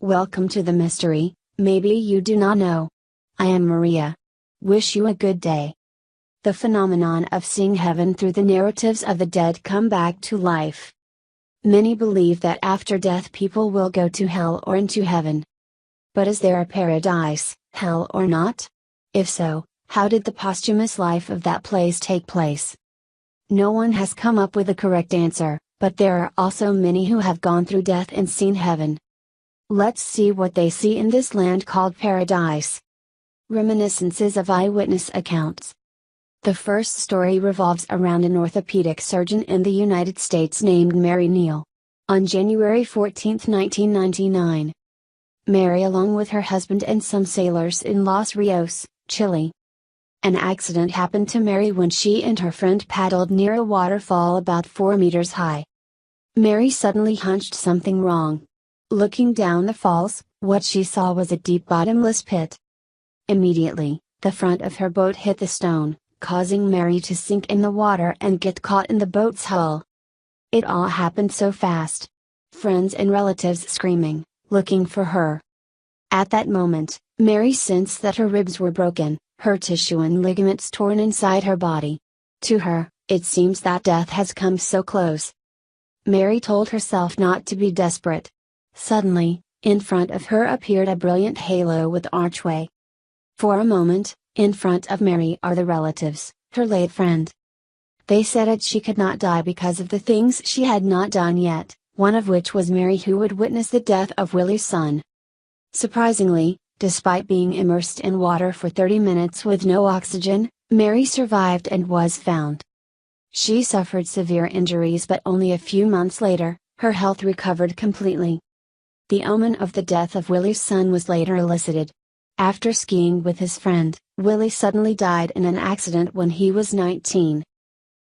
Welcome to the mystery, maybe you do not know. I am Maria. Wish you a good day. The phenomenon of seeing heaven through the narratives of the dead come back to life. Many believe that after death people will go to hell or into heaven. But is there a paradise, hell or not? If so, how did the posthumous life of that place take place? No one has come up with a correct answer, but there are also many who have gone through death and seen heaven. Let's see what they see in this land called paradise. Reminiscences of eyewitness accounts. The first story revolves around an orthopedic surgeon in the United States named Mary Neal. On January 14, 1999, Mary, along with her husband and some sailors in Los Rios, Chile. An accident happened to Mary when she and her friend paddled near a waterfall about 4 meters high. Mary suddenly hunched something wrong. Looking down the falls, what she saw was a deep bottomless pit. Immediately, the front of her boat hit the stone, causing Mary to sink in the water and get caught in the boat's hull. It all happened so fast. Friends and relatives screaming, looking for her. At that moment, Mary sensed that her ribs were broken, her tissue and ligaments torn inside her body. To her, it seems that death has come so close. Mary told herself not to be desperate. Suddenly, in front of her appeared a brilliant halo with archway. For a moment, in front of Mary are the relatives, her late friend. They said that she could not die because of the things she had not done yet, one of which was Mary, who would witness the death of Willie's son. Surprisingly, despite being immersed in water for 30 minutes with no oxygen, Mary survived and was found. She suffered severe injuries, but only a few months later, her health recovered completely. The omen of the death of Willie's son was later elicited. After skiing with his friend, Willie suddenly died in an accident when he was 19.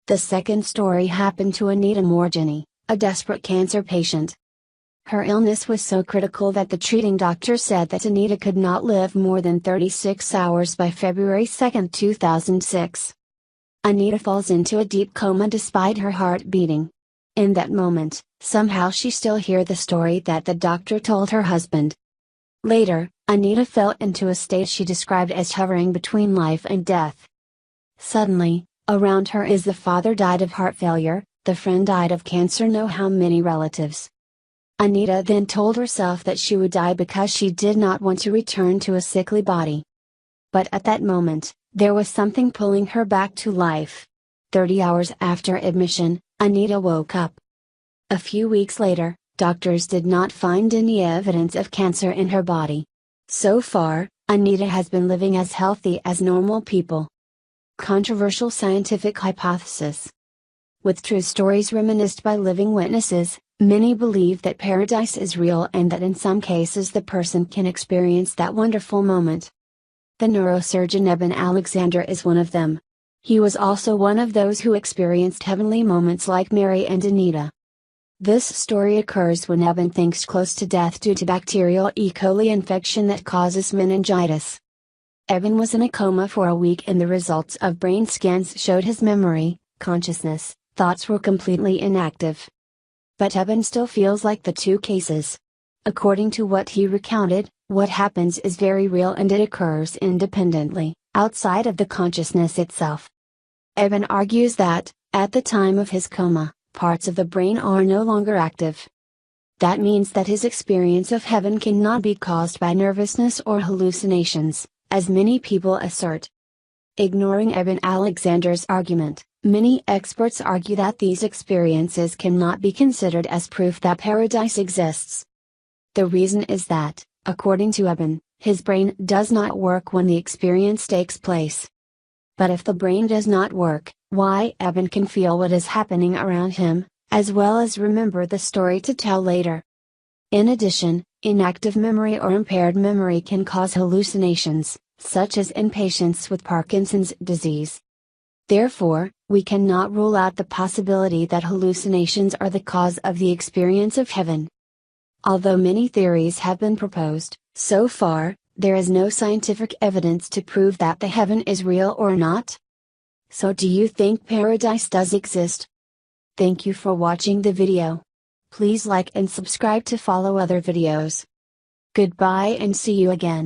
The second story happened to Anita Moorjani, a desperate cancer patient. Her illness was so critical that the treating doctor said that Anita could not live more than 36 hours by February 2, 2006. Anita falls into a deep coma despite her heart beating. In that moment, somehow she still hears the story that the doctor told her husband. Later, Anita fell into a state she described as hovering between life and death. Suddenly, around her is the father died of heart failure, the friend died of cancer, know how many relatives. Anita then told herself that she would die because she did not want to return to a sickly body. But at that moment, there was something pulling her back to life. 30 hours after admission, Anita woke up. A few weeks later, doctors did not find any evidence of cancer in her body. So far, Anita has been living as healthy as normal people. Controversial scientific hypothesis. With true stories reminisced by living witnesses, many believe that paradise is real and that in some cases the person can experience that wonderful moment. The neurosurgeon Eben Alexander is one of them. He was also one of those who experienced heavenly moments like Mary and Anita. This story occurs when Eben thinks close to death due to bacterial E. coli infection that causes meningitis. Eben was in a coma for a week and the results of brain scans showed his memory, consciousness, thoughts were completely inactive. But Eben still feels like the two cases. According to what he recounted, what happens is very real and it occurs independently, outside of the consciousness itself. Eben argues that, at the time of his coma, parts of the brain are no longer active. That means that his experience of heaven cannot be caused by nervousness or hallucinations, as many people assert. Ignoring Eben Alexander's argument, many experts argue that these experiences cannot be considered as proof that paradise exists. The reason is that, according to Eben, his brain does not work when the experience takes place. But if the brain does not work, why Eben can feel what is happening around him, as well as remember the story to tell later. In addition, inactive memory or impaired memory can cause hallucinations, such as in patients with Parkinson's disease. Therefore, we cannot rule out the possibility that hallucinations are the cause of the experience of heaven. Although many theories have been proposed, so far, there is no scientific evidence to prove that the heaven is real or not. So do you think paradise does exist? Thank you for watching the video. Please like and subscribe to follow other videos. Goodbye and see you again.